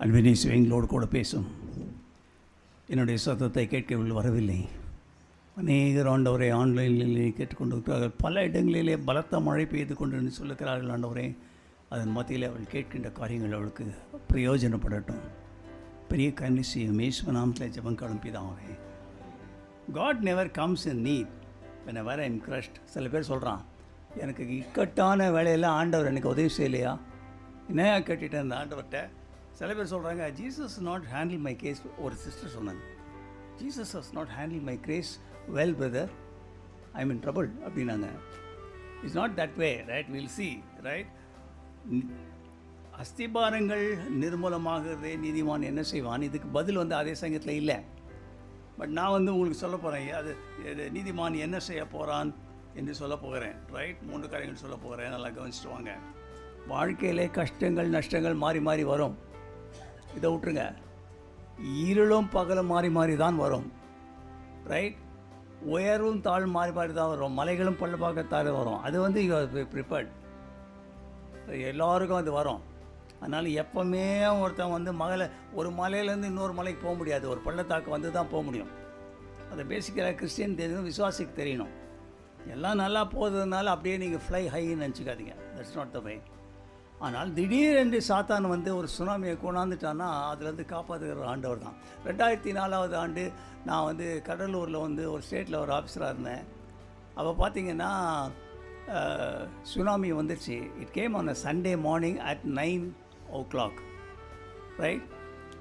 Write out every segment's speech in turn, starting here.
அன்பினை எங்களோடு கூட பேசும். என்னுடைய சத்தத்தை கேட்கவில்லை வரவில்லை. அநேகர் ஆண்டவரை ஆன்லைனிலே கேட்டுக்கொண்டிருக்கிறார்கள். பல இடங்களிலே பலத்த மழை பெய்து கொண்டு சொல்லுகிறார்கள். ஆண்டவரே, அதன் மத்தியில் அவள் கேட்கின்ற காரியங்கள் அவளுக்கு பிரயோஜனப்படட்டும். பெரிய கருணை செய்யும் இயேசுவின் நாமத்தில் ஜெபம் பிதாவே. God never comes in need whenever I am crushed. சில பேர் சொல்கிறான், எனக்கு இக்கட்டான வேலையில் ஆண்டவர் எனக்கு உதவி செய்யலையா, என்னையா கேட்டுட்டேன் அந்த ஆண்டவர்கிட்ட. சில பேர் சொல்கிறாங்க, Jesus not handle my case. ஒரு சிஸ்டர் சொன்னாங்க, Jesus has not handle my case well brother, I mean trouble அப்படின்னாங்க. It's not that way, right? Will see, right? அஸ்திபாரங்கள் நிர்மூலமாகிறதே நீதிமான் என்ன செய்வான். இதுக்கு பதில் அதே சங்கத்தில் இல்லை. பட் நான் உங்களுக்கு சொல்ல போகிறேன், அது நீதிமான் என்ன செய்ய போகிறான் என்று சொல்ல போகிறேன். ரைட்? 3 காரியங்கள் சொல்ல போகிறேன், நல்லா கவனிச்சுட்டு வாங்க. வாழ்க்கையிலே கஷ்டங்கள் நஷ்டங்கள் மாறி மாறி வரும். இதை விட்டுருங்க. இருளும் பகலும் மாறி மாறி தான் வரும். ரைட்? உயர்வும் தாழ்வும் மாறி மாறி தான் வரும். மலைகளும் பள்ளப்பாக்கத்தால் வரும். அது யூ ப்ரிப்பேர்ட். எல்லோருக்கும் அது வரும். அதனால் எப்போவுமே ஒருத்தன் ஒரு மலையிலேருந்து இன்னொரு மலைக்கு போக முடியாது. ஒரு பள்ளத்தாக்கு தான் போக முடியும். அதை பேசிக்கிற கிறிஸ்டியன் தெரியணும், விசுவாசிக்கு தெரியணும். எல்லாம் நல்லா போகிறதுனால அப்படியே நீங்கள் ஃப்ளை ஹைன்னு நினச்சிக்காதீங்க. தட்ஸ் நாட் த வே. ஆனால் திடீரென்று சாத்தான் ஒரு சுனாமியை கொண்டாந்துட்டான்னா அதுலேருந்து காப்பாற்றுகிற ஆண்டவர் தான். 2004 ஆண்டு நான் கடலூரில் ஒரு ஸ்டேட்டில் ஒரு ஆஃபீஸராக இருந்தேன். அப்போ பார்த்தீங்கன்னா சுனாமி வந்துடுச்சு. It came on a Sunday morning at 9 o'clock. Right?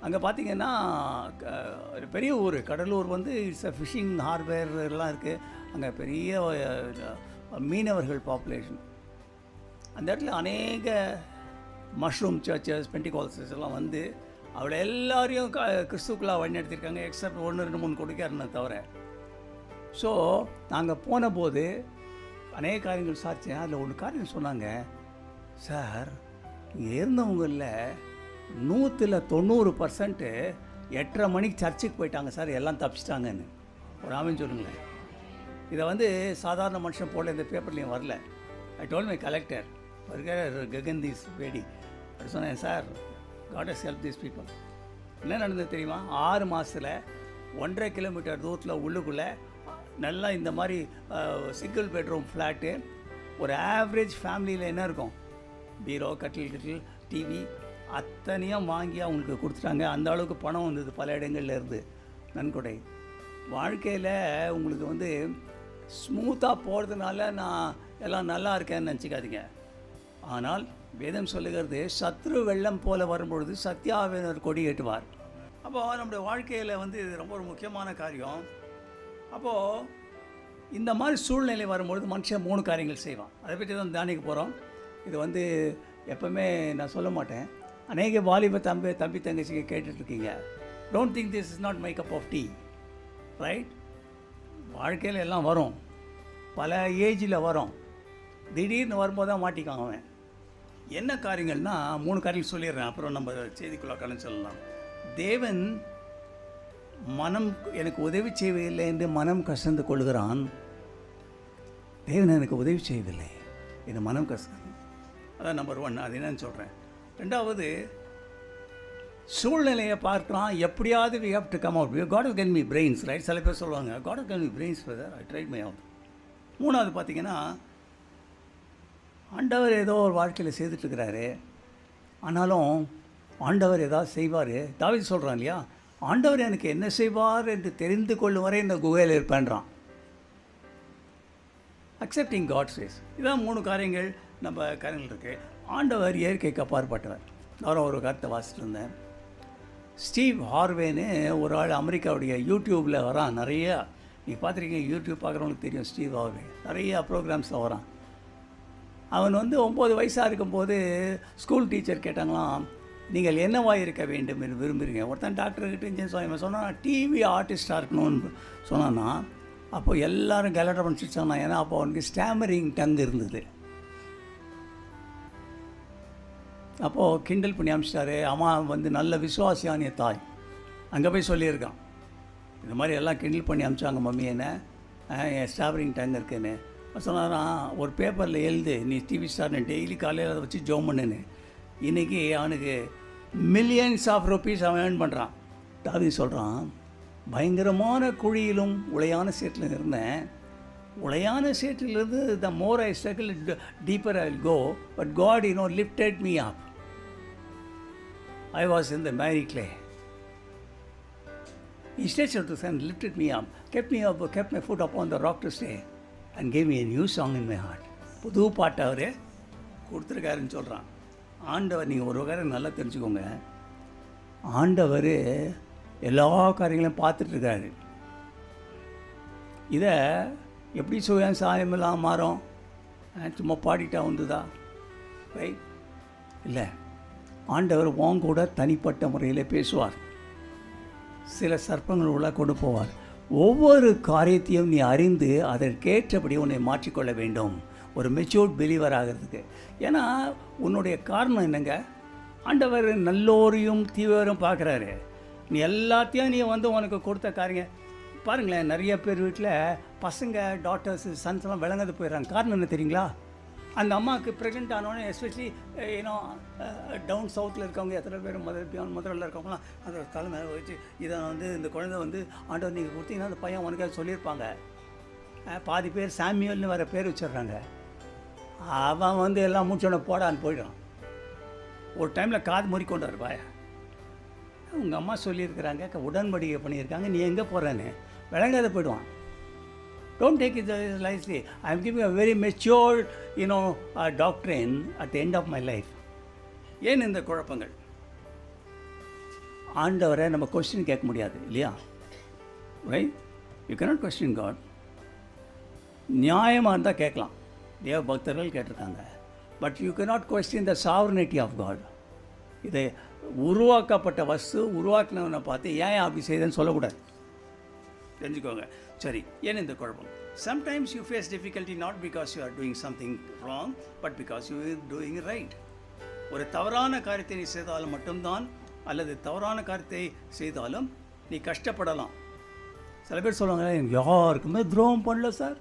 அங்கே பார்த்தீங்கன்னா ஒரு பெரிய ஊர் Cuddalore. It's a fishing harbour எல்லாம் இருக்குது. அங்கே பெரிய மீனவர்கள் பாப்புலேஷன். அந்த இடத்துல அநேக மஷ்ரூம் சர்ச்சஸ், பெண்டிகால்சஸ் எல்லாம் அவளை எல்லாரையும் கிறிஸ்துக்குள்ளாக வழிநடத்திருக்காங்க. எக்ஸப்ட் 1, 2, 3 கொடுக்காருன்னு தவிர. ஸோ நாங்கள் போன போது அநேக காரியங்கள் சாட்சியேன். அதில் ஒரு காரியம் சொன்னாங்க, சார் இங்கே இருந்தவங்களில் 190% 8:30 மணிக்கு சர்ச்சுக்கு போயிட்டாங்க சார், எல்லாம் தப்பிச்சிட்டாங்கன்னு. ஒரு ஆமென் சொல்லுங்களேன். இதை சாதாரண மனுஷன் போல இந்த பேப்பர்லேயும் வரல. I told my collector Gagandeep Bedi அப்படி சொன்னேன், sir God has help these people. என்ன நடந்தது தெரியுமா? 6 மாதத்தில் 1.5 கிலோமீட்டர் தூரத்தில் உள்ளுக்குள்ளே நல்லா இந்த மாதிரி சிங்கிள் பெட்ரூம் ஃப்ளாட்டு. ஒரு ஆவரேஜ் ஃபேமிலியில் என்ன இருக்கும், பீரோ, கட்டில், டிவி அத்தனையும் வாங்கி அவங்களுக்கு கொடுத்துட்டாங்க. அந்த அளவுக்கு பணம் வந்தது பல இடங்கள்ல இருந்து, நன்கொடை. வாழ்க்கையில் உங்களுக்கு ஸ்மூத்தாக போகிறதுனால நான் எல்லாம் நல்லா இருக்கேன்னு நினச்சிக்காதீங்க. ஆனால் வேதம் சொல்லுகிறது, சத்ரு வெள்ளம் போல வரும்பொழுது சத்யாவினர் கொடி ஏற்றுவார். அப்போது நம்முடைய வாழ்க்கையில் இது ரொம்ப ஒரு முக்கியமான காரியம். அப்போது இந்த மாதிரி சூழ்நிலை வரும்பொழுது மனுஷன் 3 காரியங்கள் செய்வான். அதை பற்றி தான் தியானிக்க போகிறோம். இது எப்போவுமே நான் சொல்ல மாட்டேன். அநேக வாலிப தம்பி தங்கச்சிங்க கேட்டுட்ருக்கீங்க. Don't think this is not my cup of tea. Right? வாழ்க்கையில் எல்லாம் வரும், பல ஏஜில் வரும். திடீர்னு வரும்போது தான் மாட்டிக்காங்க அவன். என்ன காரியங்கள்னால் 3 காரியங்கள் சொல்லிடுறேன், அப்புறம் நம்ம செய்திக்குள்ளே கலந்து சொல்லலாம். தேவன் மனம் எனக்கு உதவி செய்யவில்லை என்று மனம் கசந்து கொள்கிறான். தேவன் எனக்கு உதவி செய்யவில்லை என்று மனம் கசந்து. அதான் நம்பர் 1. அது என்னன்னு சொல்கிறேன். 2வது, சூழ்நிலையை பார்க்கலாம். எப்படியாவது we have to come out. God has given me brains, right? சில பேர் சொல்லுவாங்க, God has given me brains brother, I tried my out. 3வது பார்த்தீங்கன்னா, ஆண்டவர் ஏதோ ஒரு வாழ்க்கையில் செய்துட்டுருக்கிறாரு, ஆனாலும் ஆண்டவர் ஏதாவது செய்வார். தாவீது சொல்கிறான் இல்லையா, ஆண்டவர் எனக்கு என்ன செய்வார் என்று தெரிந்து கொள்ளும் வரை இந்த குகையில் இருப்பேன்றான். Accepting God's ways. இதான் 3 காரியங்கள் நம்ம காரியங்கள் இருக்குது. ஆண்டவர் இயற்கைக்கு அப்பாற்பட்டவர். நான் ஒரு கருத்தை வாசிட்டு இருந்தேன். ஸ்டீவ் ஹார்வேன்னு ஒரு ஆள் அமெரிக்காவுடைய யூடியூப்பில் வரான். நிறையா நீங்கள் பார்த்துருக்கீங்க, யூடியூப் பார்க்குறவங்களுக்கு தெரியும். ஸ்டீவ் ஹார்வே நிறையா ப்ரோக்ராம்ஸில் வரான். அவன் 9 வயசாக இருக்கும்போது ஸ்கூல் டீச்சர் கேட்டாங்களாம், நீங்கள் என்னவாக இருக்க வேண்டும் என்று விரும்புகிறீங்க? ஒருத்தன் டாக்டர்கிட்ட இன்ஜினியர் சொன்னான், டிவி ஆர்டிஸ்டாக இருக்கணும்னு சொன்னான்னா. அப்போது எல்லோரும் கலட்ட பண்ணிட்டு சொன்னான். ஏன்னா அப்போ அவனுக்கு ஸ்டாமரிங் டங் இருந்தது. அப்போது கிண்டல் பண்ணி அமிச்சிட்டாரு. அவன் நல்ல விசுவாசியான தாய். அங்கே போய் சொல்லியிருக்கான், இந்த மாதிரி எல்லாம் கிண்டல் பண்ணி அமிச்சாங்க மம்மி என்ன, என் ஸ்டாமரிங் டங் இருக்குன்னு சொன்னாரான். ஒரு பேப்பரில் எழுது, நீ டிவி ஸ்டார்னு டெய்லி காலையில் அதை வச்சு ஜோம் பண்ணுன்னு. இன்றைக்கி அவனுக்கு மில்லியன்ஸ் ஆஃப் ருபீஸ் அவன் ஏர்ன் பண்ணுறான். தாவீது சொல்கிறான், பயங்கரமான குழியிலும் உளையான சேற்றில் இருந்தேன். உளையான சேற்றிலிருந்து the more I struggle deeper I will go, but God lifted me up. I was in the miry clay. He stretched out his hand, lifted me up, kept my foot upon the rock to stay, and gave me a new song in my heart. புது பாட்டு அவரே கொடுத்துருக்காருன்னு சொல்கிறான். ஆண்டவர், நீங்கள் ஒரு வகை நல்லா தெரிஞ்சுக்கோங்க, ஆண்டவர் எல்லா காரியங்களையும் பார்த்துட்ருக்காரு. இதை எப்படி சுயம் சாயமெல்லாம் மாறும்? சும்மா பாடிட்டா வந்துதா? ரைட்? இல்லை, ஆண்டவர் உன் கூட தனிப்பட்ட முறையில் பேசுவார். சில சர்ப்பங்கள் உள்ள கொண்டு போவார். ஒவ்வொரு காரியத்தையும் நீ அறிந்து அதற்கேற்றபடி உன்னை மாற்றிக்கொள்ள வேண்டும், ஒரு மெச்சூர்ட் பிலீவர் ஆகிறதுக்கு. ஏன்னா உன்னுடைய காரணம் என்னங்க? ஆண்டவர் நல்லோரையும் தீவிரம் பார்க்குறாரு. நீ எல்லாத்தையும் நீ உனக்கு கொடுத்த காரியம் பாருங்களேன். நிறைய பேர் வீட்டில் பசங்க, டாட்டர்ஸு, சன்ஸ்லாம் விளங்காது போயிடுறாங்க. காரணம் என்ன தெரியுங்களா? அந்த அம்மாவுக்கு ப்ரெக்னென்ட் ஆனோடனே, எஸ்பெஷலி டவுன் சவுத்தில் இருக்கவங்க எத்தனை பேர் முதல்ல இருக்கவங்களாம் அந்த தலைமை வச்சு இதை இந்த குழந்தை ஆண்டவர் நீங்கள் கொடுத்தீங்கன்னா அந்த பையன் உனக்கு சொல்லியிருப்பாங்க. பாதி பேர் சாமியல்னு வர பேர் வச்சிடுறாங்க. அவன் எல்லாம் மூச்சோட போடான்னு போயிடும். ஒரு டைமில் காது முறிக்கொண்டார் பாய. உங்கள் அம்மா சொல்லியிருக்கிறாங்க, உடன்படிக்கை பண்ணியிருக்காங்க, நீ எங்கே போகிறேன்னு விளங்காத போயிடுவான். Don't take it lightly. I am giving a very mature, doctrine at the end of my life. ஏன் இந்த குழப்பங்கள்? ஆண்டவரை நம்ம கொஸ்டின் கேட்க முடியாது இல்லையா? Right? You cannot question God. நியாயமாக இருந்தால் கேட்கலாம், தேவ பக்தர்கள் கேட்டிருக்காங்க. But you cannot question the sovereignty of God. இதை உருவாக்கப்பட்ட வஸ்து உருவாக்கினவனை பார்த்து ஏன் அப்படி செய்தேன்னு சொல்லக்கூடாது. தெரிஞ்சுக்கோங்க. சரி, ஏன் இந்த குழப்பம்? Sometimes you face difficulty not because you are doing something wrong, but because you are doing right. ஒரு தவறான காரியத்தை நீ செய்தாலும் மட்டும்தான், அல்லது தவறான காரியத்தை செய்தாலும் நீ கஷ்டப்படலாம். சில பேர் சொல்லுவாங்க, யாருக்குமே துரோகம் பண்ணல சார்.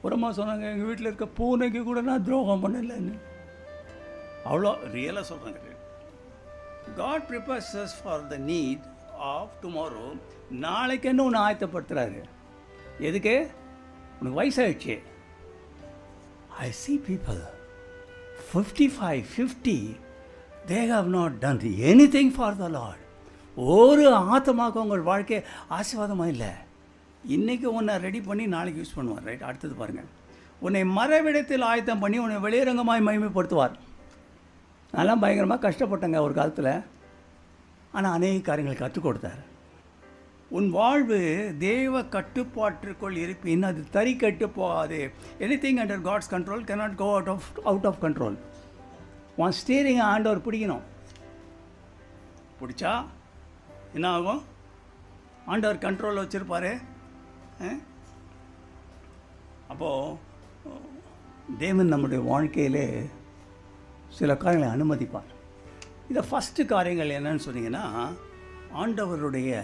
ஒரு அம்மா சொன்னாங்க, எங்கள் வீட்டில் இருக்க பூனைக்கு கூட நான் துரோகம் பண்ணலைன்னு. அவ்வளோ ரியலாக சொல்கிறாங்க. God prepares us for the need of tomorrow. நாளைக்கு என்ன ஒன்று ஆயத்தப்படுத்துகிறாரு. எதுக்கு? உனக்கு வயசாகிடுச்சு. I see people 55, 50, they have not done anything for the Lord. ஒரு ஆத்தமாக உங்கள் வாழ்க்கை ஆசீர்வாதமாக இல்லை. இன்றைக்கி உன்னை ரெடி பண்ணி நாளைக்கு யூஸ் பண்ணுவார். ரைட்? அடுத்தது பாருங்கள், உன்னை மறைவிடத்தில் ஆயத்தம் பண்ணி உன்னை வெளியரங்கமாய் மகிமைப்படுத்துவார். அதெல்லாம் பயங்கரமாக கஷ்டப்பட்டங்க ஒரு காலத்தில். ஆனால் அநேக காரியங்களை கற்றுக் கொடுத்தார். உன் வாழ்வு தேவ கட்டுப்பாட்டிற்குள் இருப்பின் அது தறி கட்டு போகாது. Anything under God's control cannot go out of control. உன் ஸ்டீரிங் ஆண்டவர் பிடிக்கணும். பிடிச்சா என்ன ஆகும்? ஆண்டவர் கண்ட்ரோல் வச்சுருப்பார். அப்போது தேவன் நம்முடைய வாழ்க்கையிலே சில காரியங்களை அனுமதிப்பார். இதை ஃபஸ்ட்டு காரியங்கள் என்னன்னு சொன்னீங்கன்னா, ஆண்டவருடைய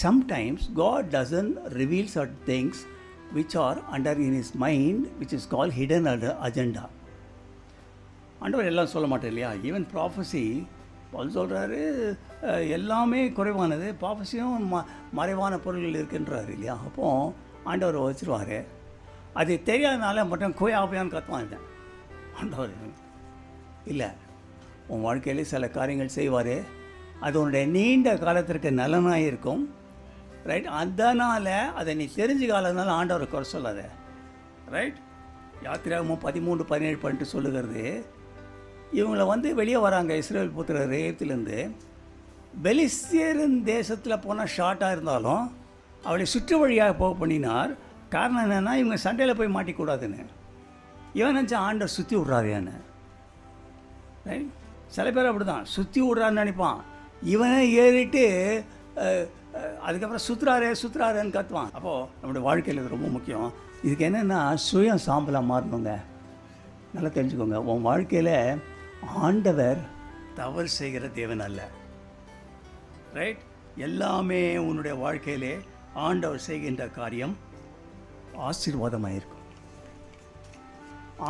sometimes God doesn't reveal certain things which are under in his mind, which is called hidden agenda. ஆண்டவர் எல்லாம் சொல்ல மாட்டேன் இல்லையா? ஈவன் ப்ராஃபஸி பவுல் சொல்கிறாரு, எல்லாமே குறைவானது, ப்ராஃபஸியும் மறைவான பொருள்கள் இருக்குன்றாரு இல்லையா? அப்போது ஆண்டவர் வச்சுருவார். அது தெரியாதனால மட்டும் கோயாபையான்னு கற்றுவாங்க. ஆண்டவர் இல்லை, உன் வாழ்க்கையில் சில காரியங்கள் செய்வார், அது உன்னுடைய நீண்ட காலத்திற்கு நலனாக இருக்கும். ரைட்? அதனால் அதை நீ தெரிஞ்சுக்காதனால ஆண்டவரை குறை சொல்லாத. ரைட்? யாத்திராகமும் 13:17 பண்ணிட்டு சொல்லுகிறது, இவங்களை வெளியே வராங்க இஸ்ரேல் புத்திரர் எகிப்திலேருந்து. பெலிஸ்தியரின் தேசத்தில் போனால் ஷார்ட்டாக இருந்தாலும் அவளை சுற்று வழியாக போக பண்ணினார். காரணம் என்னென்னா, இவங்க சண்டையில் போய் மாட்டிக்கூடாதுன்னு. இவன் நினச்சா ஆண்டவர் சுற்றி விட்றாரு என்ன. ரைட்? சில பேர் அப்படி தான் சுற்றி விட்றான்னு நினைப்பான். இவனே ஏறிட்டு அதுக்கப்புறம் சுற்றுறாருன்னு கற்றுவான். அப்போது நம்மளுடைய வாழ்க்கையில் இது ரொம்ப முக்கியம். இதுக்கு என்னென்னா, சுயம் சாம்பலாக மாறணுங்க. நல்லா தெரிஞ்சுக்கோங்க, உன் வாழ்க்கையில் ஆண்டவர் தவறு செய்கிற தேவன் அல்ல. ரைட்? எல்லாமே உன்னுடைய வாழ்க்கையிலே ஆண்டவர் செய்கின்ற காரியம் ஆசீர்வாதமாக இருக்கும்.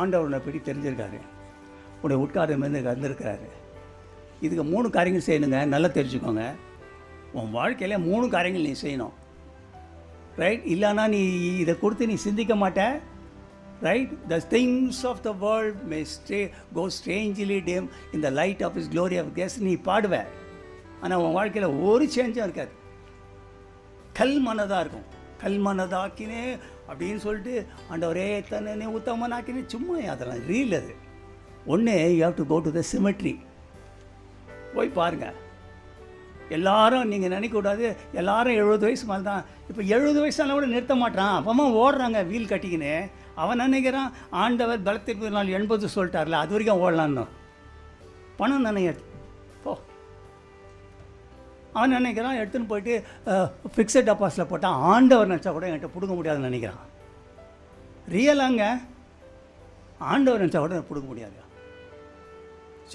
ஆண்டவர் உன்னை பற்றி தெரிஞ்சிருக்காரு, உன்னுடைய உட்காரம் இருந்திருக்கிறாரு. இதுக்கு 3 காரியங்கள் செய்யணுங்க. நல்லா தெரிஞ்சுக்கோங்க. உன் வாழ்க்கையில் 3 காரியங்கள் நீ செய்யணும். ரைட்? இல்லைன்னா நீ இதை கொடுத்து நீ சிந்திக்க மாட்ட. Right? The things of the world may go strangely dim in the light of his glory of grace நீ பாடுவ. ஆனால் உன் வாழ்க்கையில் ஒரு சேஞ்சும் இருக்காது. கல் மனதாக இருக்கும். கல் மனதாக்கினே அப்படின்னு சொல்லிட்டு ஆண்டவரே தன்னை உத்தமனாக்கினே சும்மா அதெல்லாம் ரீல். அது ஒன்று you have to go to the cemetery. போய் பாருங்கள். எல்லாரும் நீங்கள் நினைக்கக்கூடாது எல்லாரும் 70 வயசு மேலே தான். இப்போ 70 வயசான கூட நிறுத்த மாட்டான். அப்பமா ஓடுறாங்க வீல் கட்டிக்கின்னு. அவன் நினைக்கிறான் ஆண்டவர் பலத்திற்கு நாள் 80 சொல்லிட்டார்ல, அது வரைக்கும் ஓடலான்னு. பணம் நினைக்க போ. அவன் நினைக்கிறான் எடுத்துன்னு போயிட்டு ஃபிக்ஸட் டெபாசிட்டில் போட்டால் ஆண்டவர் நினச்சா கூட என்கிட்ட பிடுங்க முடியாதுன்னு நினைக்கிறான். ரியலாங்க, ஆண்டவர் நினச்சா கூட பிடுங்க முடியாது.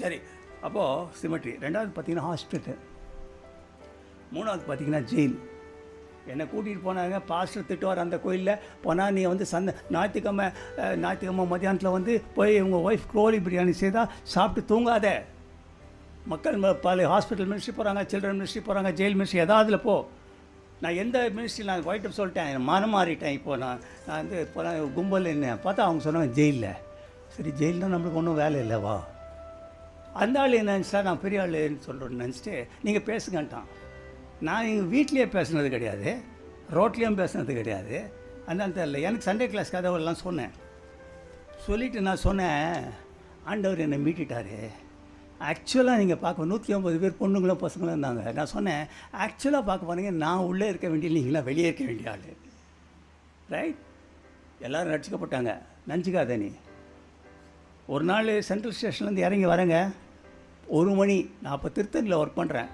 சரி, அப்போது சிமெட்ரி. 2வது பார்த்திங்கன்னா ஹாஸ்பிட்டல். 3வது பார்த்திங்கன்னா ஜெயில். என்னை கூட்டிகிட்டு போனாங்க. பாஸ்டர் திட்டுவார் அந்த கோயிலில் போனால் நீ வந்து ஞாயிற்றுக்கிழமை மத்தியானத்தில் வந்து போய் உங்கள் ஒய்ஃப் கோழி பிரியாணி செய்தால் சாப்பிட்டு தூங்காத. மக்கள் பல ஹாஸ்பிட்டல் மினிஸ்ட்ரி போகிறாங்க, சில்ட்ரன் மினிஸ்ட்ரி போகிறாங்க, ஜெயில் மினிஸ்ட்ரி எதாவதுல போ. நான் எந்த மினிஸ்ட்ரி நான் ஒயிட்டு சொல்லிட்டேன், மனம் மாறிட்டேன். இப்போது நான் வந்து இப்போ கும்பல் என்ன பார்த்தா அவங்க சொன்னாங்க ஜெயிலில். சரி, ஜெயிலில் நம்மளுக்கு ஒன்றும் வேலை இல்லைவா. அந்த ஆள் என்ன நினச்சா நான் பெரிய ஆளுன்னு சொல்கிறேன்னு நினச்சிட்டு நீங்கள் பேசுங்கன்ட்டான். நான் எங்கள் வீட்லேயே பேசுனது கிடையாது, ரோட்லேயும் பேசுனது கிடையாது. அதனால தெரியல. எனக்கு சண்டே கிளாஸ் கதவெல்லாம் சொன்னேன். சொல்லிவிட்டு நான் சொன்னேன் ஆண்டவர் என்னை மீட்டிட்டார். ஆக்சுவலாக நீங்கள் பார்க்க 150 பேர் பொண்ணுங்களும் பசங்களும் இருந்தாங்க. நான் சொன்னேன் ஆக்சுவலாக பார்க்க போனீங்க நான் உள்ளே இருக்க வேண்டிய நீங்களாம் வெளியே இருக்க வேண்டிய ஆள். ரைட்? எல்லோரும் ரட்சிக்கப்பட்டாங்க. நினச்சிக்காத நீ. ஒரு நாள் சென்ட்ரல் ஸ்டேஷன்லேருந்து இறங்கி வரேங்க. 1 மணி. நான் அப்போ திருத்தணியில் ஒர்க் பண்ணுறேன்.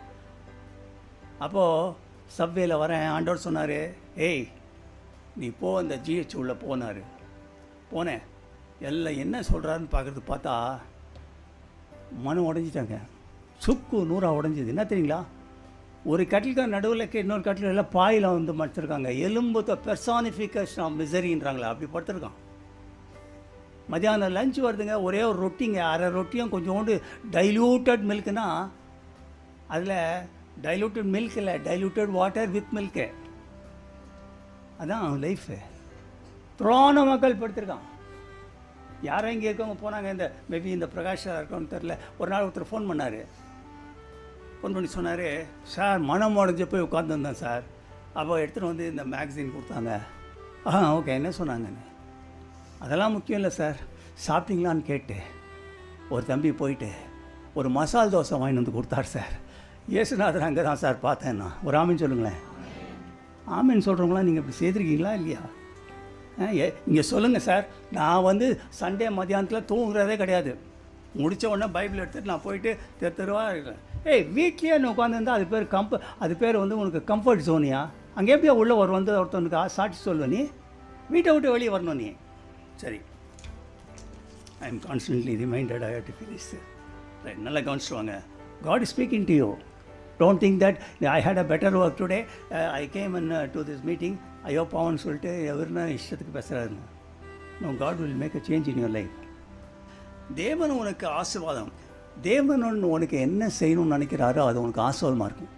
அப்போது சப்வேல வரேன். ஆண்டவர் சொன்னார், ஏய் நீ போ அந்த ஜிஹெச் உள்ளே போனார். போனேன். எல்லாம் என்ன சொல்கிறாருன்னு பார்க்குறது பார்த்தா மனம் உடஞ்சிட்டாங்க. சுக்கு நூறாக உடஞ்சிது. என்ன தெரியுங்களா, ஒரு கட்டிலுக்கு நடுவில் இன்னொரு கட்டில் எல்லாம் பாயில் வந்து மடிச்சிருக்காங்க. எலும்பு பெர்சானிஃபிகேஷன் ஆஃப் மிசரின்றாங்களா, அப்படி படுத்துருக்கான். மத்தியானம் லஞ்ச் வருதுங்க. ஒரே ஒரு ரொட்டிங்க, அரை ரொட்டியும் கொஞ்சோண்டு டைல்யூட்டட் மில்க்குனா அதில் டைல்யூட்டட் மில்க் இல்லை, டைல்யூட்டட் வாட்டர் வித் மில்க்கு. அதான் லைஃபு. திரான மக்கள் படுத்திருக்கான். யாரும் இங்கே இருக்கவங்க போனாங்க. இந்த மேபி இந்த பிரகாஷாக இருக்கோன்னு தெரில. ஒரு நாள் ஒருத்தர் ஃபோன் பண்ணார். ஃபோன் பண்ணி சொன்னார், சார் மனம் உடஞ்சி போய் உட்காந்துருந்தேன் சார். அப்போ எடுத்துகிட்டு வந்து இந்த மேக்சின் கொடுத்தாங்க. ஓகே, என்ன சொன்னாங்கன்னு. அதெல்லாம் முக்கியம் இல்லை சார், சாப்பிட்டீங்களான்னு கேட்டு ஒரு தம்பி போயிட்டு ஒரு மசால் தோசை வாங்கிட்டு வந்து கொடுத்தார் சார். இயேசுநாதர் அங்கே தான் சார் பார்த்தேன் நான். ஒரு ஆமின்னு சொல்லுங்களேன். ஆமின்னு சொல்கிறவங்களாம் நீங்கள் இப்படி செய்திருக்கீங்களா இல்லையா? இங்கே சொல்லுங்கள் சார். நான் வந்து சண்டே மத்தியானத்தில் தூங்குறதே கிடையாது. முடித்த உடனே பைபிள் எடுத்துகிட்டு நான் போயிட்டு தெருவாக இருக்கிறேன். வீட்லேயே நான் உட்காந்துருந்தா அது பேர் வந்து உனக்கு கம்ஃபர்ட் ஜோனியா? அங்கே எப்படியா உள்ளே வந்து ஒருத்தவனுக்கு சாட்சி சொல்லுவேன். நீ வீட்டை விட்டு வெளியே வரணும். நீ சரி. I am constantly reminded I have to finish. Right, நல்லா கவனிச்சுவாங்க. God is speaking to you. Don't think that I had a better work today. I came to this meeting. ஐயோ பாவன்னு சொல்லிட்டு எவருன்னா இஷ்டத்துக்கு பேசுகிறாருங்க. No, God will make a change in your life. தேவன் உனக்கு ஆசீர்வாதம். தேவன் உனக்கு என்ன செய்யணும்னு நினைக்கிறாரோ அது உனக்கு ஆசீர்வாதமாக இருக்கும்.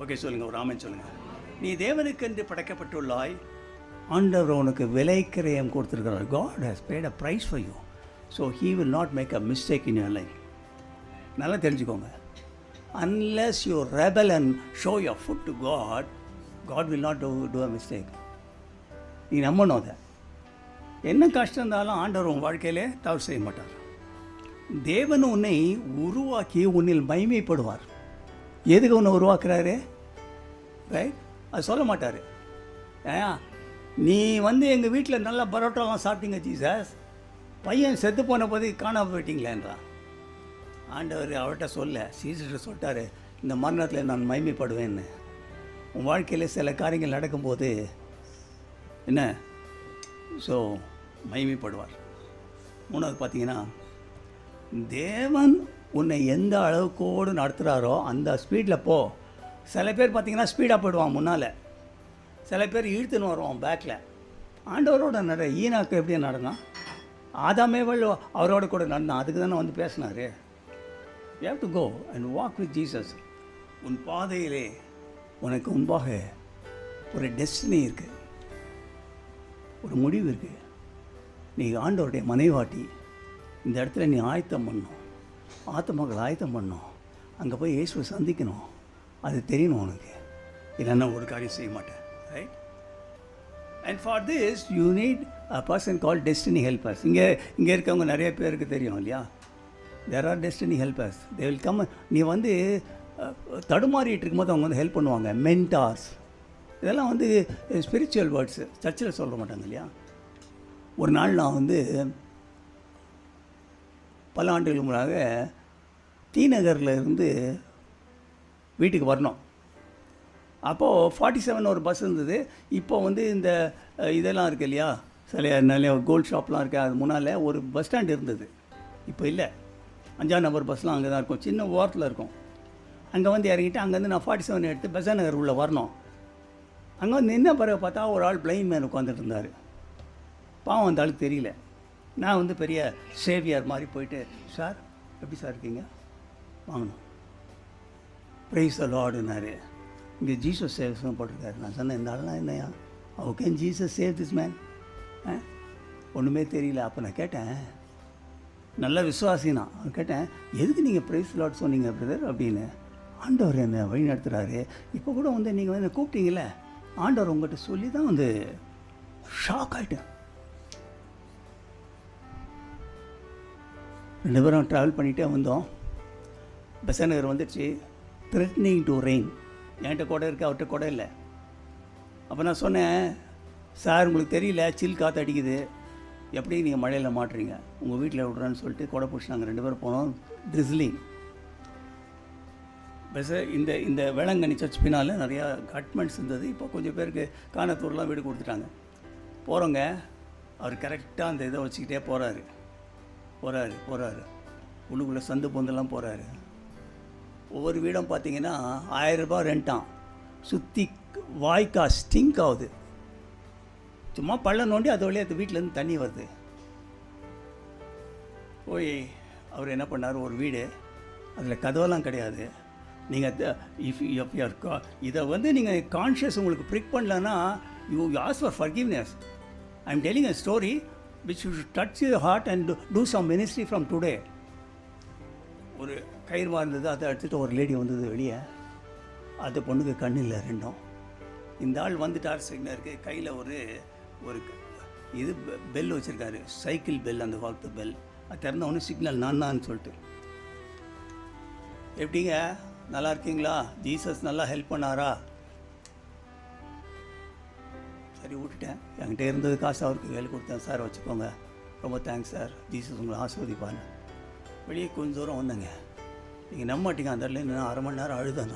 ஓகே சொல்லுங்கள், ஒரு ஆமென் சொல்லுங்கள். நீ தேவனுக்கென்று படைக்கப்பட்டுள்ளாய். ஆண்டவர் உனக்கு விலைக்கிரயம் கொடுத்துருக்கிறார். God has paid a price for you. So he will not make a mistake in your life. நல்லா தெரிஞ்சுக்கோங்க. Unless you rebel and show your foot to God, God will not do a mistake. நீ நம்பணும் அதை. என்ன கஷ்டம் இருந்தாலும் ஆண்டவர் உன் வாழ்க்கையிலே தவறு செய்ய மாட்டார். தேவன் உன்னை உருவாக்கி உன்னில் மகிமைப்படுவார். எதுக்கு உன்னை உருவாக்குறாரு? ரைட்? அது சொல்ல மாட்டார். நீ வந்து எங்கள் வீட்டில் நல்லா பரோட்டாலாம் சாப்பிட்டீங்க ஜீசஸ், பையன் செத்து போன போது காணாமல் போயிட்டீங்களேன்றான். ஆண்டவர் அவர்கிட்ட சீசர்கிட்ட சொல்லிட்டாரு, இந்த மரணத்தில் நான் மகிமைப்படுவேன்னு. உன் வாழ்க்கையில் சில காரியங்கள் நடக்கும்போது என்ன ஸோ மகிமைப்படுவார். 3வது பார்த்தீங்கன்னா, தேவன் உன்னை எந்த அளவுக்கோடு நடத்துகிறாரோ அந்த ஸ்பீடில் போ. சில பேர் பார்த்தீங்கன்னா ஸ்பீடாக போயிடுவான் முன்னால், சில பேர் இழுத்துன்னு வருவான் பேக்கில். ஆண்டவரோட ஈனாக்கு எப்படி நடந்தான்? ஆதாமேவள் அவரோட கூட நடந்தான். அதுக்கு தானே வந்து பேசினார். You have to go and walk with Jesus. உன் பாதையிலே உனக்கு முன்பாக ஒரு டெஸ்டினி இருக்குது, ஒரு முடிவு இருக்குது. நீ ஆண்டவருடைய மனைவாட்டி. இந்த இடத்துல நீ ஆயத்தம் பண்ணணும், ஆத்மாக்கள் ஆயத்தம் பண்ணணும். அங்கே போய் இயேசுவை சந்திக்கணும். அது தெரியணும் உனக்கு. இல்லைன்னா ஒரு காரியம் செய்ய மாட்டேன். Right? And for this you need a person call destiny helpers. இங்கே இருக்கவங்க நிறைய பேருக்கு தெரியும் இல்லையா? There are destiny helpers. They will come. நீ வந்து தடுமாறிட்டு இருக்கும்போது அவங்க வந்து ஹெல்ப் பண்ணுவாங்க. மென்டார்ஸ், இதெல்லாம் வந்து ஸ்பிரிச்சுவல் வேர்ட்ஸு, சர்ச்சில் சொல்ல மாட்டாங்க இல்லையா? ஒரு நாள் நான் வந்து பல ஆண்டுகளுக்கு முன்னாக டிநகரில் இருந்து வீட்டுக்கு வரணும். அப்போது 47 ஒரு பஸ் இருந்தது. இப்போ வந்து இந்த இதெல்லாம் இருக்குது இல்லையா, சில நிறைய கோல்ட் ஷாப்லாம் இருக்குது. அது முன்னால் ஒரு பஸ் ஸ்டாண்ட் இருந்தது, இப்போ இல்லை. 5ஆம் நம்பர் பஸ்லாம் அங்கே தான் இருக்கும், சின்ன ஓரத்தில் இருக்கும். அங்கே வந்து இறங்கிட்டு அங்கேருந்து நான் 47 எடுத்து பெசன்ட் நகர் உள்ளே வரணும். அங்கே வந்து என்ன பிறகு பார்த்தா ஒரு ஆள் பிளைண்ட் மேன் உட்காந்துட்டு இருந்தார். பாவம் அந்த ஆளுக்கு தெரியல. நான் வந்து பெரிய சேவியர் மாதிரி போயிட்டு, சார் எப்படி சார் இருக்கீங்க, வாங்கணும், ப்ரைஸ் தி லார்டுன்னாரு. இங்கே ஜீசஸ் சேவ்ஸ்லாம் போட்டிருக்காரு. நான் சொன்னேன், இந்த ஆள்லாம் என்னையா, how can Jesus save this man? ஒன்றுமே தெரியல. அப்போ நான் கேட்டேன், நல்ல விசுவாசினா, கேட்டேன், எதுக்கு நீங்கள் ப்ரைஸ் தி லார்ட் சொன்னீங்க பிரதர் அப்படின்னு. ஆண்டவர் என்னை வழி நடத்துகிறாரு. இப்போ கூட வந்து நீங்கள் வந்து கூப்பிட்டீங்களே, ஆண்டவர் உங்கள்கிட்ட சொல்லி தான் வந்து ஷாக் ஆகிட்டேன். 2 பேரும் ட்ராவல் பண்ணிகிட்டே வந்தோம். பெசன்ட் நகர் வந்துடுச்சு. Threatening to rain. என்கிட்ட கூட இருக்குது, அவர்கிட்ட கூட இல்லை. அப்போ நான் சொன்னேன், சார் உங்களுக்கு தெரியல, சில் காற்று அடிக்குது, எப்படி நீங்கள் மழையில் மாட்டுறீங்க, உங்கள் வீட்டில் விட்றேன்னு சொல்லிட்டு கொடை பிடிச்சி நாங்கள் 2 பேரும் போனோம். ட்ரிஸ்லிங் இந்த வேளாங்கண்ணி சர்ச் பின்னால் நிறையா கட்மெண்ட்ஸ் இருந்தது. இப்போ கொஞ்சம் பேருக்கு காணத்தூர்லாம் வீடு கொடுத்துட்டாங்க. போகிறோங்க, அவர் கரெக்டாக அந்த இதை வச்சுக்கிட்டே போகிறாரு. உள்ளுக்குள்ளே சந்து பொந்தெல்லாம் போகிறாரு. ஒவ்வொரு வீடும் பார்த்தீங்கன்னா 1000 ரூபாய் ரெண்டாம். சுற்றி வாய்க்கா ஸ்டிங்க் ஆகுது. சும்மா பள்ளம் நோண்டி அது வழியாக வீட்டிலேருந்து தண்ணி வருது. போய் அவர் என்ன பண்ணார், ஒரு வீடு, அதில் கதவெல்லாம் கிடையாது. நீங்கள் இதை வந்து நீங்கள் கான்ஷியஸ் உங்களுக்கு ப்ரிக் பண்ணலன்னா you ask for forgiveness. I am telling a story which you should touch your heart and do some ministry from today. ஒரு கயிறு இருந்தது, அதை எடுத்துகிட்டு ஒரு லேடி வந்தது வெளியே. அது பொண்ணுக்கு கண்ணில் ரெண்டும். இந்த ஆள் வந்துட்டார் சிக்னருக்கு. கையில் ஒரு இது பெல் வச்சுருக்காரு, சைக்கிள் பெல், அந்த காலத்து பெல். அது திறந்தவொடனே சிக்னல் நான் சொல்லிட்டு, எப்படிங்க நல்லா இருக்கீங்களா, ஜீசஸ் நல்லா ஹெல்ப் பண்ணாரா? சரி விட்டுட்டேன். என்கிட்ட இருந்தது காசு அவருக்கு வேலை கொடுத்தேன். சார் வச்சுக்கோங்க, ரொம்ப தேங்க்ஸ் சார், ஜீசஸ் உங்களை ஆஸ்வதிப்பான்னு. வெளியே கொஞ்சம் தூரம் வந்தேங்க. நீங்கள் நம்ப மாட்டீங்க, அந்த இடத்துல நான் 1/2 மணி நேரம் அழுதேன்.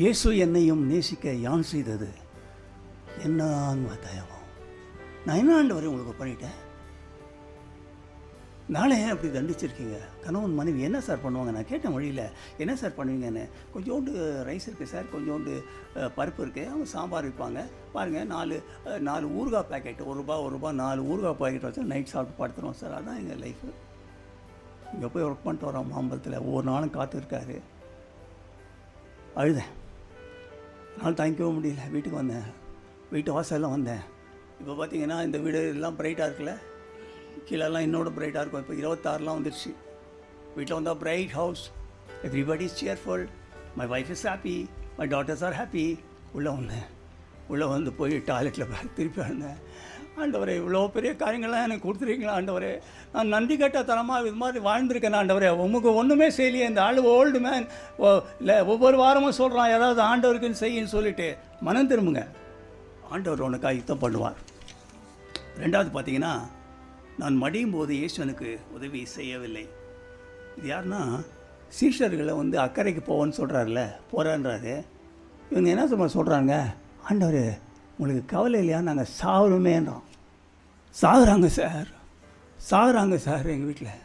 இயேசு என்னையும் நேசிக்க யான் செய்தது என்ன தயவம். நான் என்ன ஆண்டவரை உங்களுக்கு பண்ணிட்டேன்? நாளே ஏன் அப்படி தண்டிச்சிருக்கீங்க? கணவன் மனைவி என்ன சார் பண்ணுவாங்க? நான் கேட்டேன் வழியில், என்ன சார் பண்ணுவீங்கன்னு. கொஞ்சோண்டு ரைஸ் இருக்குது சார், கொஞ்சோண்டு பருப்பு இருக்குது, அவங்க சாம்பார் வைப்பாங்க. பாருங்கள், 4 ஊறுகாய் பேக்கெட், ₹1 4 ஊறுகாய் பேக்கெட் வச்சா நைட் சாப்பிட்டு படுத்துருவோம் சார். அதுதான் எங்கள் லைஃபு. இங்கே போய் ஒர்க் பண்ணிட்டு வரோம் மாம்பலத்தில். ஒவ்வொரு நாளும் காத்திருக்காரு. அழுதேன். அதனால் தாங்கிக்கவும் முடியல. வீட்டுக்கு வந்தேன், வீட்டு வாசலில் வந்தேன். இப்போ பார்த்தீங்கன்னா இந்த வீடு எல்லாம் பிரைட்டாக இருக்குல்ல, கீழெல்லாம் இன்னோட பிரைட்டாக இருக்கும். இப்போ 26லாம் வந்துடுச்சு. வீட்டில் வந்தால் bright house, everybody is cheerful, my wife is happy, my daughters are happy. உள்ளே வந்தேன். உள்ளே வந்து போய் டாய்லெட்டில் திருப்பி வந்தேன். ஆண்டவரே, இவ்வளோ பெரிய காரியங்கள்லாம் எனக்கு கொடுத்துருக்கீங்களா ஆண்டவரே? நான் நன்றி கட்ட தரமாக இது மாதிரி வாழ்ந்திருக்கேன் ஆண்டவரே. உங்களுக்கு ஒன்றுமே செய்யலையே. இந்த ஆள் ஓல்டு மேன் இல்லை, ஒவ்வொரு வாரமும் சொல்கிறான் ஏதாவது ஆண்டவருக்குன்னு செய்யின்னு சொல்லிவிட்டு. மனம் திரும்புங்க, ஆண்டவர் உனக்காக யுத்தம் பண்ணுவார். 2வது பார்த்தீங்கன்னா, நான் மடியும் போது இயேசு எனக்கு உதவி செய்யவில்லை. இது யாருன்னா, சீஷர்களை வந்து அக்கறைக்கு போவோன்னு சொல்கிறாருல்ல, போகிறான்றாரு. இவங்க என்ன சொல்கிறாங்க, ஆண்டவர் உங்களுக்கு கவலை இல்லையா, நாங்கள் சாகுறோமேன்றோம். சாகுறாங்க சார் எங்கள் வீட்டில்.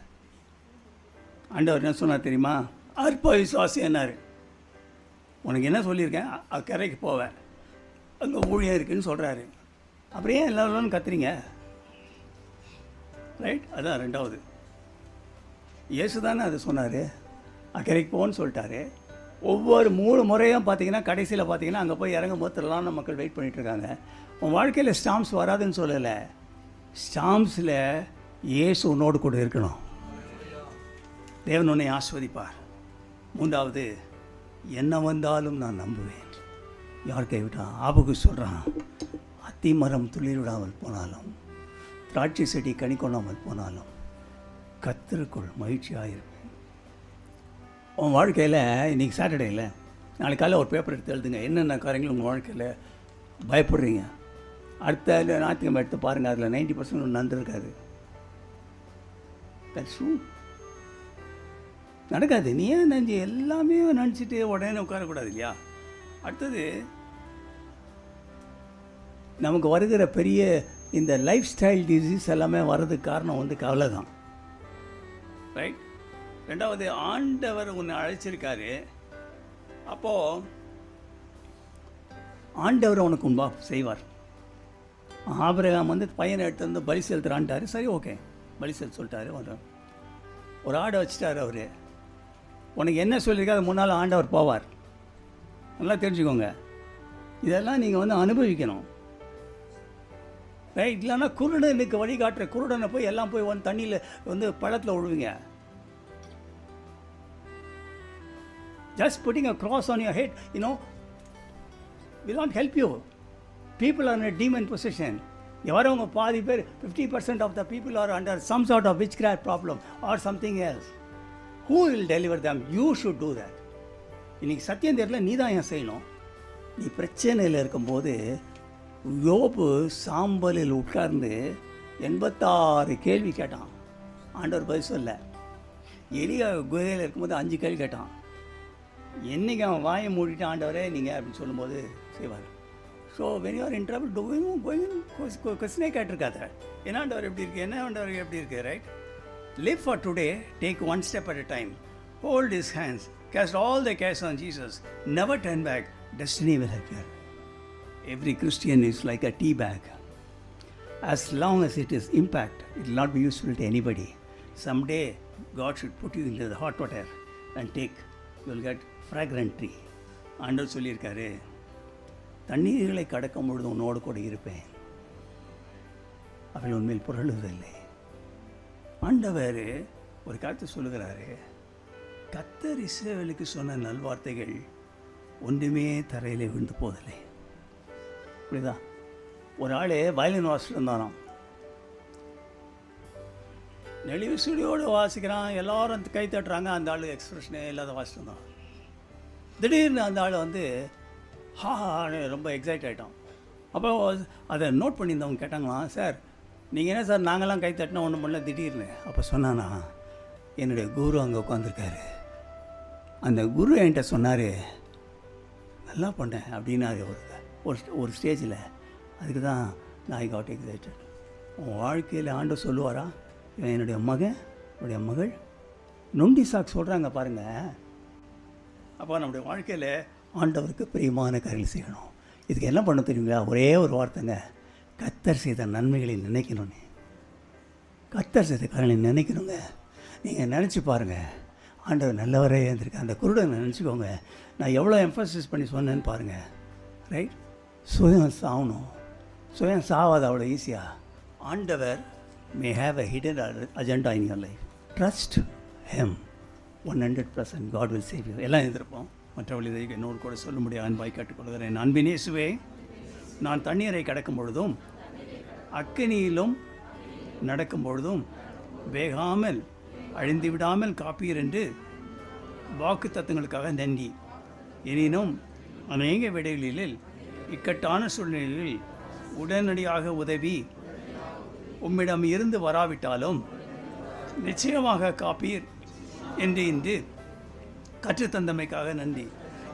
ஆண்டவர் என்ன சொன்னார் தெரியுமா? அற்ப விசுவாசி என்னார். உனக்கு என்ன சொல்லியிருக்கேன், அக்கறைக்கு போவேன், அங்கே ஊழியம் இருக்குதுன்னு சொல்கிறாரு. அப்படியே எல்லாரும் கத்துறீங்க. ரைட்? அதான் 2வது. இயேசு தானே அது சொன்னார், அக்கறைக்கு போன்னு சொல்லிட்டாரு. ஒவ்வொரு 3 முறையும் பார்த்தீங்கன்னா கடைசியில் பார்த்தீங்கன்னா அங்கே போய் இறங்கும் போது திரளான மக்கள் வெயிட் பண்ணிகிட்ருக்காங்க. உன் வாழ்க்கையில் ஸ்டாம்ப்ஸ் வராதுன்னு சொல்லலை, ஸ்டாம்ப்ஸில் இயேசு உன்னோடு கூட இருக்கணும். தேவன் உன்னை ஆஸ்வதிப்பார். 3வது, என்ன வந்தாலும் நான் நம்புவேன். யார் கைவிட்டான்? ஆபுக்கு சொல்கிறான், அத்திமரம் துளிர் விடாமல் போனாலும் திராட்சை செடி கனி கொள்ளாமல் போனாலும் கர்த்தருக்குள் மகிழ்ச்சியாக இருப்பேன். உன் வாழ்க்கையில் இன்றைக்கி சாட்டர்டே இல்லை, நாளைக்கு காலையில் ஒரு பேப்பர் எடுத்து எழுதுங்க. என்னென்ன காரியங்களும் உங்கள் வாழ்க்கையில் பயப்படுறீங்க, அடுத்த ஞாயிற்றுக்கிழமை எடுத்து பாருங்கள், அதில் 90% நடந்திருக்காது. That's true. நடக்காது. நீ ஏன் நினச்சி எல்லாமே நினச்சிட்டு உடனே உட்காரக்கூடாது இல்லையா? அடுத்தது, நமக்கு வருகிற பெரிய இந்த லைஃப் ஸ்டைல் டிசீஸ் எல்லாமே வர்றதுக்கு காரணம் வந்து கவலை தான். ரைட். 2வது, ஆண்டவர் உன்னை அழைச்சிருக்காரு. அப்போது ஆண்டவர் உனக்கு உண்பா செய்வார். ஆபிரகாம் வந்து பையனை எடுத்து வந்து பலி செலுத்துறான்ட்டாரு. சரி, ஓகே, பலி செலுத்த சொல்லிட்டாரு. ஒரு ஆடை வச்சுட்டார் அவர். உனக்கு என்ன சொல்லியிருக்காரு முன்னால் ஆண்டவர் போவார். நல்லா தெரிஞ்சுக்கோங்க. இதெல்லாம் நீங்கள் வந்து அனுபவிக்கணும். ரைட். இல்லைன்னா குருடனுக்கு வழிகாட்டுற குருடனை போய் எல்லாம் போய் வந்து தண்ணியில் வந்து பழத்தில் விழுவீங்க. Just putting a cross on your head, will not help you. People are in a demon possession. எவரவங்க பாதி பேர் 50% of the people are under some sort of witchcraft problem or something else. Who will deliver them? You should do that. இன்னைக்கு சத்தியம் தெரியல, நீ தான் ஏன் செய்யணும்? நீ பிரச்சனையில் இருக்கும்போது யோபு சாம்பலில் உட்கார்ந்து 86 கேள்வி கேட்டான். ஆண்டவர் பதில் சொல்ல. எலியா குகையில் இருக்கும்போது 5 கேள்வி கேட்டான். என்றைக்கு அவன் வாயை மூடிட்டு ஆண்டவரே நீங்கள் அப்படின்னு சொல்லும்போது செய்வார். So when you are in trouble கொஸ்டினே கேட்டிருக்காத. என்ன ஆண்டவர் எப்படி இருக்குது, என்ன ஆண்டவர் எப்படி இருக்குது. Right. Live for today, take one step at a time, hold his hands, cast all the cares on Jesus, never turn back, destiny will help you. Every Christian is like a tea bag. As long as it is impact, it will not be useful to anybody. Someday God should put you into the hot water and take, you will get fragrant tree. ஆண்டவர் சொல்லியிருக்காரு, தண்ணீர்களை கடக்கும் பொழுது உன்னோடு கூட இருப்பேன், அவை உண்மையில் புரளுவதில்லை. ஆண்டவர் ஒரு கருத்து சொல்லுகிறாரு, கர்த்தர் இஸ்ரவேலுக்கு சொன்ன நல்வார்த்தைகள் ஒன்றுமே தரையிலே விழுந்து போதில்லை. இப்படிதான் ஒரு ஆள் வயலின் வாசிட்டு இருந்தாராம். நெளிவு சுடியோடு வாசிக்கிறான், எல்லாரும் கை தட்டுறாங்க. அந்த ஆள் எக்ஸ்பிரஷனே இல்லாத வாசிட்டு இருந்தான். திடீர்னு அந்த ஆள் வந்து ஹான்னு ரொம்ப எக்ஸைட் ஆகிட்டான். அப்போ அதை நோட் பண்ணியிருந்தவங்க கேட்டாங்களாம், சார் நீங்கள் என்ன சார் நாங்கள்லாம் கை தட்டினா ஒன்றும் பண்ணல திடீர்னு. அப்போ சொன்னானா, என்னுடைய குரு அங்கே உட்காந்துருக்காரு, அந்த குரு என்கிட்ட சொன்னார் நல்லா பண்ணேன் அப்படின்னாரு ஒரு ஸ்டேஜில். அதுக்கு தான் நான் ஐ காட் எக்ஸைட்டட். உன் வாழ்க்கையில் ஆண்டவர் சொல்லுவாரா, இவன் என்னுடைய மகன், என்னுடைய மகள், நொண்டி சாக்கு சொல்கிறாங்க பாருங்கள். அப்போ நம்முடைய வாழ்க்கையில் ஆண்டவருக்கு பிரியமான காரியங்கள் செய்யணும். இதுக்கு என்ன பண்ண தெரியுங்களா? ஒரே ஒரு வார்த்தைங்க, கர்த்தர் செய்த நன்மைகளை நினைக்கணும்னு. கர்த்தர் செய்த காரியங்களை நினைக்கணுங்க. நீங்கள் நினச்சி பாருங்கள், ஆண்டவர் நல்லவரே இருந்திருக்கு. அந்த குருடனை நினச்சிக்கோங்க. நான் எவ்வளோ எம்ஃபசிஸ் பண்ணி சொன்னேன்னு பாருங்கள். ரைட். சுயம் சாகணும், சுயம் சாவாது அவ்வளோ ஈஸியாக. ஆண்டவர் may have a hidden agenda in your life. Trust him 100%. God will save you. எல்லாம் எதிர்ப்போம். மற்றவர்கள் இதை என்னோடு கூட சொல்ல முடியாது. அன்பாய் கேட்டுக்கொள்கிறேன். அன்பின் இயேசுவே, நான் தண்ணீரை கடக்கும் பொழுதும் அக்கினியிலும் நடக்கும் பொழுதும் வேகாமல் அழிந்து விடாமல் காப்பீர் என்று வாக்கு தத்துவங்களுக்காக நன்றி. எனினும் அநேக விடைகளில் இக்கட்டான சூழ்நிலையில் உடனடியாக உதவி உம்மிடம் இருந்து வராவிட்டாலும் நிச்சயமாக காப்பீர் என்று இன்று கற்றுத்தந்தமைக்காக நன்றி.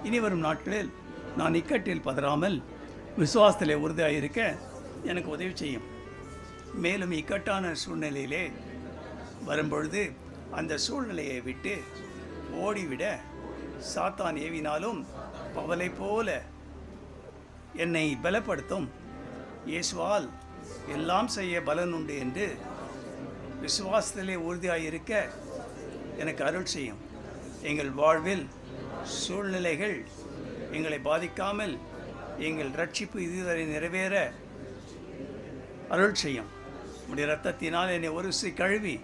இனி வரும் நாட்களில் நான் இக்கட்டில் பதறாமல் விசுவாசத்திலே உறுதியாக இருக்க எனக்கு உதவி செய்யும். மேலும் இக்கட்டான சூழ்நிலையிலே வரும்பொழுது அந்த சூழ்நிலையை விட்டு ஓடிவிட சாத்தான் ஏவினாலும் பவலை போல என்னை பலப்படுத்தும் இயேசுவால் எல்லாம் செய்ய பலன் உண்டு என்று விசுவாசத்திலே உறுதியாக இருக்க எனக்கு அருள் செய்யும். எங்கள் வாழ்வில் சூழ்நிலைகள் எங்களை பாதிக்காமல் எங்கள் ரட்சிப்பு இதுவரை நிறைவேற அருள் செய்யும். உடைய இரத்தத்தினால் என்னை ஒரு விசை கழுவி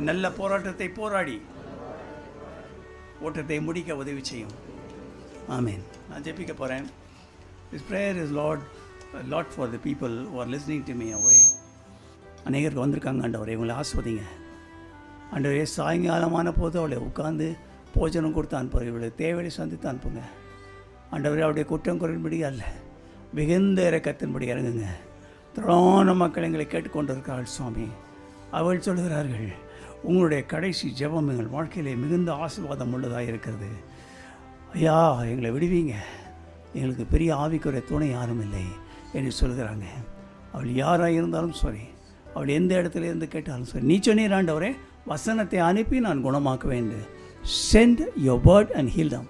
நல்ல போராட்டத்தை போராடி ஓட்டத்தை முடிக்க உதவி செய்யும். ஆமேன். நான் ஜெபிக்க போகிறேன். This prayer is lot for the people who are listening to me away. அநேகருக்கு வந்திருக்காங்க. ஆண்டவரே இவங்களை ஆஸ்வதிங்க. ஆண்டவரே சாயங்காலமான போது அவளை உட்கார்ந்து போஜனம் கொடுத்து அனுப்புகிற இவளுடைய தேவையை சந்தித்து அனுப்புங்க. ஆண்டவரே அவருடைய குற்றம் குறையின்படி அல்ல, மிகுந்த இரக்கத்தின்படி இறங்குங்க. திரளான மக்கள் எங்களை கேட்டுக்கொண்டிருக்கிறார்கள் சுவாமி. அவள் சொல்கிறார்கள், உங்களுடைய கடைசி ஜெபம் எங்கள் வாழ்க்கையிலே மிகுந்த ஆசீர்வாதம் உள்ளதாக இருக்கிறது. ஐயா எங்களை விடுவீங்க, எங்களுக்கு பெரிய ஆவிக்குரிய துணை யாரும் இல்லை என்று சொல்கிறாங்க. அவள் யாராக இருந்தாலும் சரி, அவள் எந்த இடத்துல இருந்து கேட்டாலும் சரி, நீ சொன்னீர் ஆண்டவரே வசனத்தை அனுப்பி நான் குணமாக்க வேண்டும். Send your word and heal them.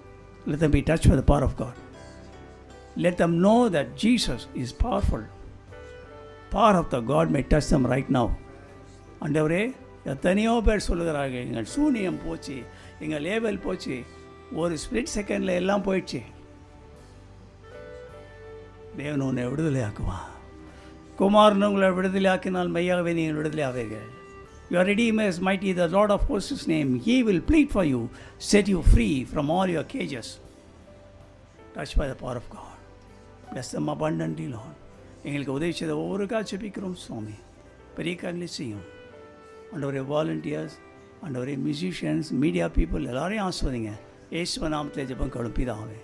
Let them be touched by the power of God. Let them know that Jesus is powerful. Power of the God may touch them right now. ஆண்டவரே எத்தனையோ பேர் சொல்லுகிறார்கள், எங்கள் சூனியம் போச்சு, எங்கள் Laval போச்சு, ஒரு ஸ்பிளிட் செகண்டில் எல்லாம் போயிடுச்சு. தேவன் உன்னை விடுதலையாக்குவா. குமாரன் உங்களை விடுதலையாக்கினால் மெய்யாகவே நீங்கள் விடுதலை ஆவீர்கள். Your Redeemer is mighty, the Lord of hosts' name. He will plead for you, set you free from all your cages. Touched by the power of God. Bless them abundantly, Lord. எங்களுக்கு உதவி செய்த ஒவ்வொரு காட்சிப்பிக்கிறோம் சுவாமி. பெரிய காரியங்களை செய்யும். ஆண்டவரே volunteers, ஆண்டவரே musicians, media people எல்லாரையும் ஆஸ்வதிங்க. இயேசுவின் நாமத்திலே ஜெபம் கேளும் பிதாவே.